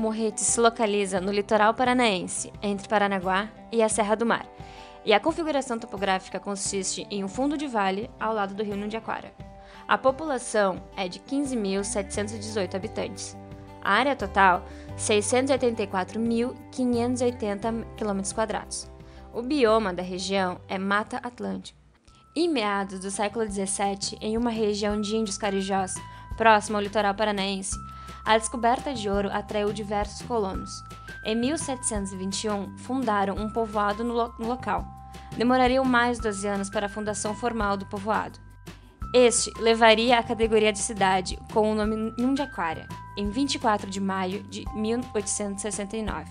Morretes se localiza no litoral paranaense, entre Paranaguá e a Serra do Mar, e a configuração topográfica consiste em um fundo de vale ao lado do rio Nundiaquara. A população é de 15.718 habitantes. A área total, 684.580 km². O bioma da região é Mata Atlântica. Em meados do século XVII, em uma região de índios carijós, próxima ao litoral paranaense, a descoberta de ouro atraiu diversos colonos. Em 1721, fundaram um povoado no local. Demorariam mais de 12 anos para a fundação formal do povoado. Este levaria a categoria de cidade com o nome Nundiaquara, em 24 de maio de 1869.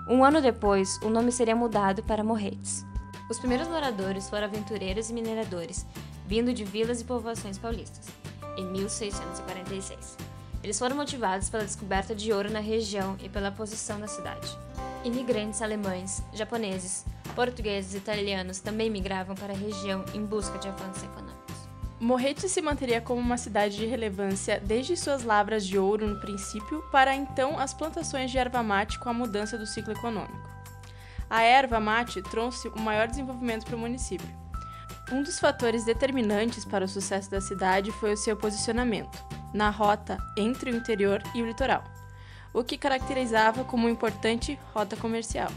Um ano depois, o nome seria mudado para Morretes. Os primeiros moradores foram aventureiros e mineradores, vindo de vilas e povoações paulistas, em 1646. Eles foram motivados pela descoberta de ouro na região e pela posição da cidade. Imigrantes alemães, japoneses, portugueses e italianos também migravam para a região em busca de avanços econômicos. Morretes se manteria como uma cidade de relevância desde suas lavras de ouro no princípio para então as plantações de erva mate com a mudança do ciclo econômico. A erva mate trouxe o maior desenvolvimento para o município. Um dos fatores determinantes para o sucesso da cidade foi o seu posicionamento, na rota entre o interior e o litoral, o que caracterizava como uma importante rota comercial.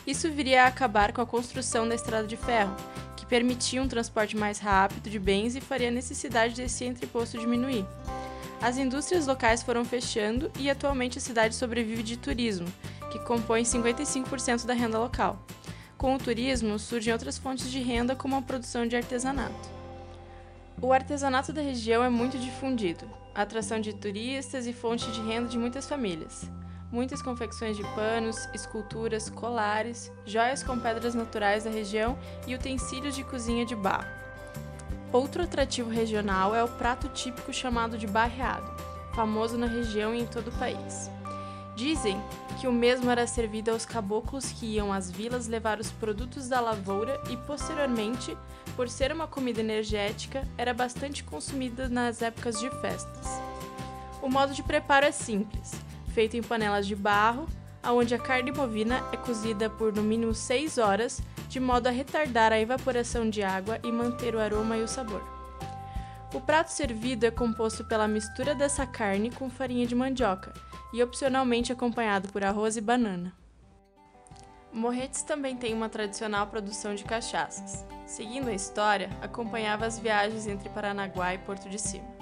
Isso viria a acabar com a construção da estrada de ferro, que permitia um transporte mais rápido de bens e faria a necessidade desse entreposto diminuir. As indústrias locais foram fechando e atualmente a cidade sobrevive de turismo, que compõe 55% da renda local. Com o turismo, surgem outras fontes de renda como a produção de artesanato. O artesanato da região é muito difundido, atração de turistas e fonte de renda de muitas famílias. Muitas confecções de panos, esculturas, colares, joias com pedras naturais da região e utensílios de cozinha de barro. Outro atrativo regional é o prato típico chamado de barreado, famoso na região e em todo o país. Dizem que o mesmo era servido aos caboclos que iam às vilas levar os produtos da lavoura e, posteriormente, por ser uma comida energética, era bastante consumida nas épocas de festas. O modo de preparo é simples, feito em panelas de barro, onde a carne bovina é cozida por no mínimo 6 horas, de modo a retardar a evaporação de água e manter o aroma e o sabor. O prato servido é composto pela mistura dessa carne com farinha de mandioca e opcionalmente acompanhado por arroz e banana. Morretes também tem uma tradicional produção de cachaças. Seguindo a história, acompanhava as viagens entre Paranaguá e Porto de Cima.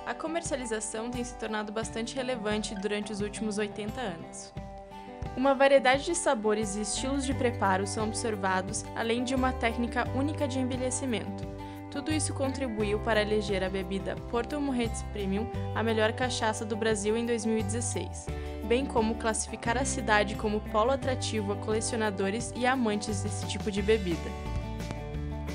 A comercialização tem se tornado bastante relevante durante os últimos 80 anos. Uma variedade de sabores e estilos de preparo são observados, além de uma técnica única de envelhecimento. Tudo isso contribuiu para eleger a bebida Porto Morretes Premium a melhor cachaça do Brasil em 2016, bem como classificar a cidade como polo atrativo a colecionadores e amantes desse tipo de bebida.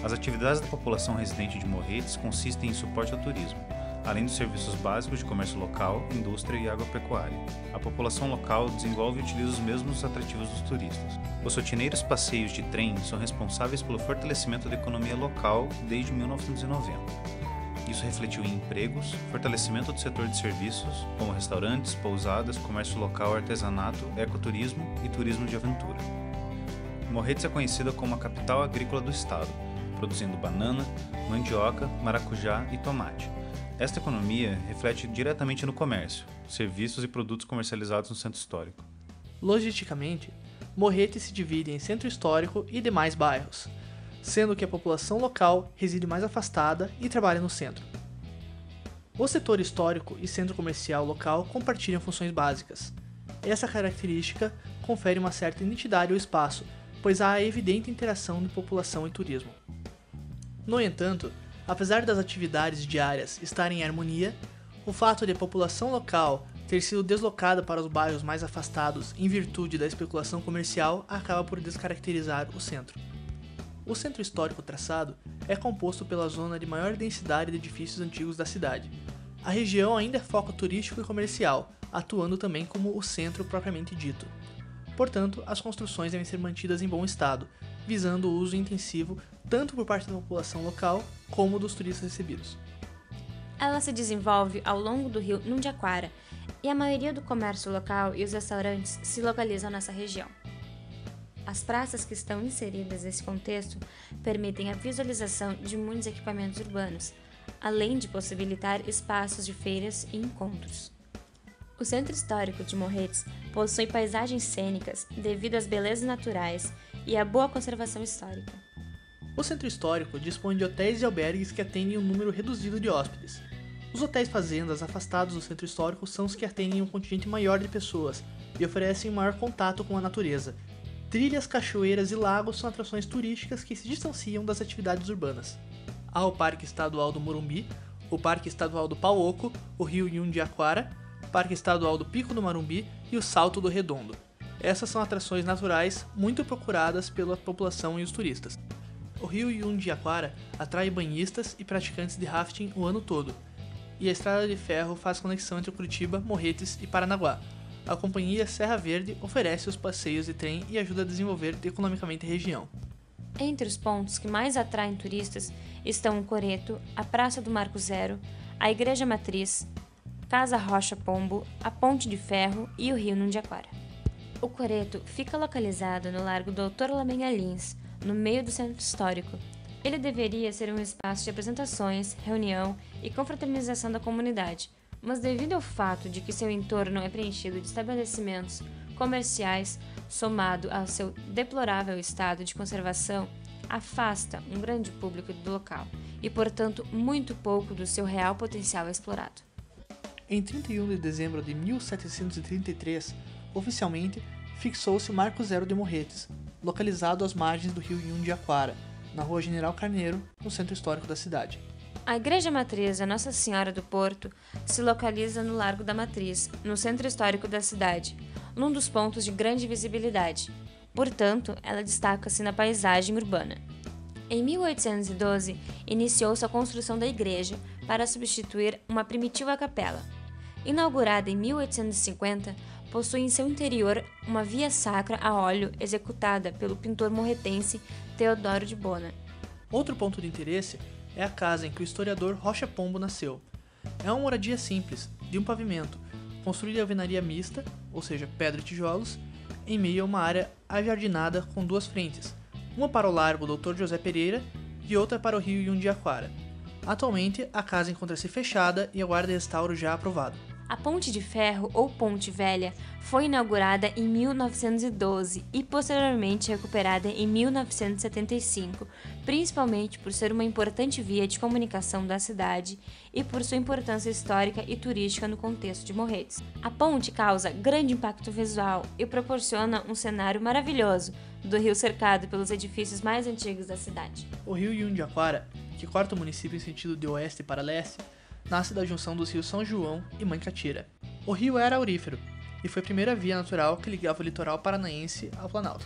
As atividades da população residente de Morretes consistem em suporte ao turismo, além dos serviços básicos de comércio local, indústria e agropecuária. A população local desenvolve e utiliza os mesmos atrativos dos turistas. Os rotineiros passeios de trem são responsáveis pelo fortalecimento da economia local desde 1990. Isso refletiu em empregos, fortalecimento do setor de serviços, como restaurantes, pousadas, comércio local, artesanato, ecoturismo e turismo de aventura. Morretes é conhecida como a capital agrícola do estado, produzindo banana, mandioca, maracujá e tomate. Esta economia reflete diretamente no comércio, serviços e produtos comercializados no centro histórico. Logisticamente, Morretes se divide em centro histórico e demais bairros, sendo que a população local reside mais afastada e trabalha no centro. O setor histórico e centro comercial local compartilham funções básicas. Essa característica confere uma certa identidade ao espaço, pois há a evidente interação de população e turismo. No entanto, apesar das atividades diárias estarem em harmonia, o fato de a população local ter sido deslocada para os bairros mais afastados em virtude da especulação comercial acaba por descaracterizar o centro. O centro histórico traçado é composto pela zona de maior densidade de edifícios antigos da cidade. A região ainda é foco turístico e comercial, atuando também como o centro propriamente dito. Portanto, as construções devem ser mantidas em bom estado, visando o uso intensivo tanto por parte da população local como dos turistas recebidos. Ela se desenvolve ao longo do rio Nundiaquara, e a maioria do comércio local e os restaurantes se localizam nessa região. As praças que estão inseridas nesse contexto permitem a visualização de muitos equipamentos urbanos, além de possibilitar espaços de feiras e encontros. O Centro Histórico de Morretes possui paisagens cênicas devido às belezas naturais e à boa conservação histórica. O Centro Histórico dispõe de hotéis e albergues que atendem um número reduzido de hóspedes. Os hotéis fazendas afastados do Centro Histórico são os que atendem um contingente maior de pessoas e oferecem maior contato com a natureza. Trilhas, cachoeiras e lagos são atrações turísticas que se distanciam das atividades urbanas. Há o Parque Estadual do Morumbi, o Parque Estadual do Pauoco, o Rio Yundiaquara, o Parque Estadual do Pico do Marumbi e o Salto do Redondo. Essas são atrações naturais muito procuradas pela população e os turistas. O Rio Yundiaquara atrai banhistas e praticantes de rafting o ano todo, e a estrada de ferro faz conexão entre Curitiba, Morretes e Paranaguá. A companhia Serra Verde oferece os passeios de trem e ajuda a desenvolver economicamente a região. Entre os pontos que mais atraem turistas estão o Coreto, a Praça do Marco Zero, a Igreja Matriz, Casa Rocha Pombo, a Ponte de Ferro e o Rio Yundiaquara. O Coreto fica localizado no Largo Doutor Lamenha Lins, no meio do centro histórico. Ele deveria ser um espaço de apresentações, reunião e confraternização da comunidade, mas devido ao fato de que seu entorno é preenchido de estabelecimentos comerciais, somado ao seu deplorável estado de conservação, afasta um grande público do local e, portanto, muito pouco do seu real potencial é explorado. Em 31 de dezembro de 1733, oficialmente, fixou-se o Marco Zero de Morretes, localizado às margens do rio Yundiaquara, na Rua General Carneiro, no centro histórico da cidade. A Igreja Matriz da Nossa Senhora do Porto se localiza no Largo da Matriz, no centro histórico da cidade, num dos pontos de grande visibilidade. Portanto, ela destaca-se na paisagem urbana. Em 1812, iniciou-se a construção da igreja para substituir uma primitiva capela. Inaugurada em 1850, possui em seu interior uma via sacra a óleo executada pelo pintor morretense Teodoro de Bona. Outro ponto de interesse é a casa em que o historiador Rocha Pombo nasceu. É uma moradia simples, de um pavimento, construída em alvenaria mista, ou seja, pedra e tijolos, em meio a uma área ajardinada com duas frentes, uma para o Largo Dr. José Pereira e outra para o Rio Yundiaquara. Atualmente, a casa encontra-se fechada e aguarda restauro já aprovado. A Ponte de Ferro, ou Ponte Velha, foi inaugurada em 1912 e posteriormente recuperada em 1975, principalmente por ser uma importante via de comunicação da cidade e por sua importância histórica e turística no contexto de Morretes. A ponte causa grande impacto visual e proporciona um cenário maravilhoso do rio cercado pelos edifícios mais antigos da cidade. O rio Yundiaquara, que corta o município em sentido de oeste para leste, nasce da junção dos rios São João e Manquetira. O rio era aurífero e foi a primeira via natural que ligava o litoral paranaense ao Planalto.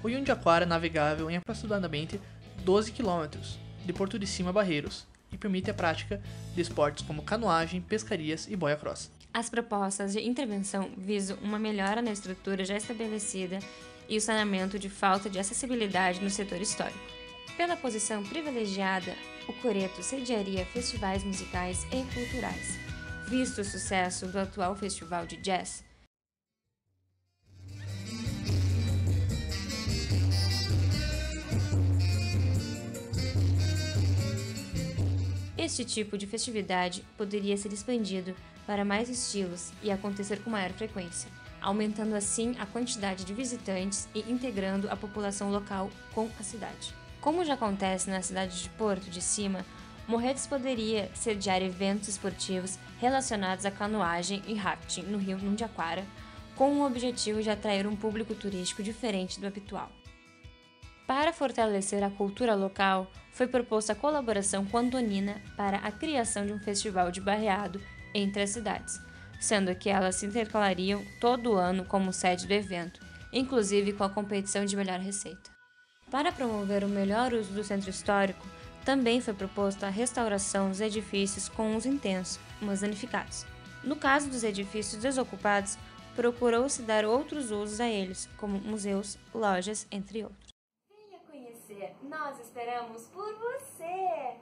O Yundiaquara é navegável em aproximadamente 12 km, de Porto de Cima a Barreiros, e permite a prática de esportes como canoagem, pescarias e boia-cross. As propostas de intervenção visam uma melhora na estrutura já estabelecida e o saneamento de falta de acessibilidade no setor histórico. Pela posição privilegiada, o Coreto sediaria festivais musicais e culturais. Visto o sucesso do atual festival de jazz, este tipo de festividade poderia ser expandido para mais estilos e acontecer com maior frequência, aumentando assim a quantidade de visitantes e integrando a população local com a cidade. Como já acontece na cidade de Porto de Cima, Morretes poderia sediar eventos esportivos relacionados à canoagem e rafting no rio Yundiaquara, com o objetivo de atrair um público turístico diferente do habitual. Para fortalecer a cultura local, foi proposta a colaboração com Antonina para a criação de um festival de barreado entre as cidades, sendo que elas se intercalariam todo o ano como sede do evento, inclusive com a competição de melhor receita. Para promover o melhor uso do centro histórico, também foi proposta a restauração dos edifícios com uso intenso, mas danificados. No caso dos edifícios desocupados, procurou-se dar outros usos a eles, como museus, lojas, entre outros. Venha conhecer, nós esperamos por você!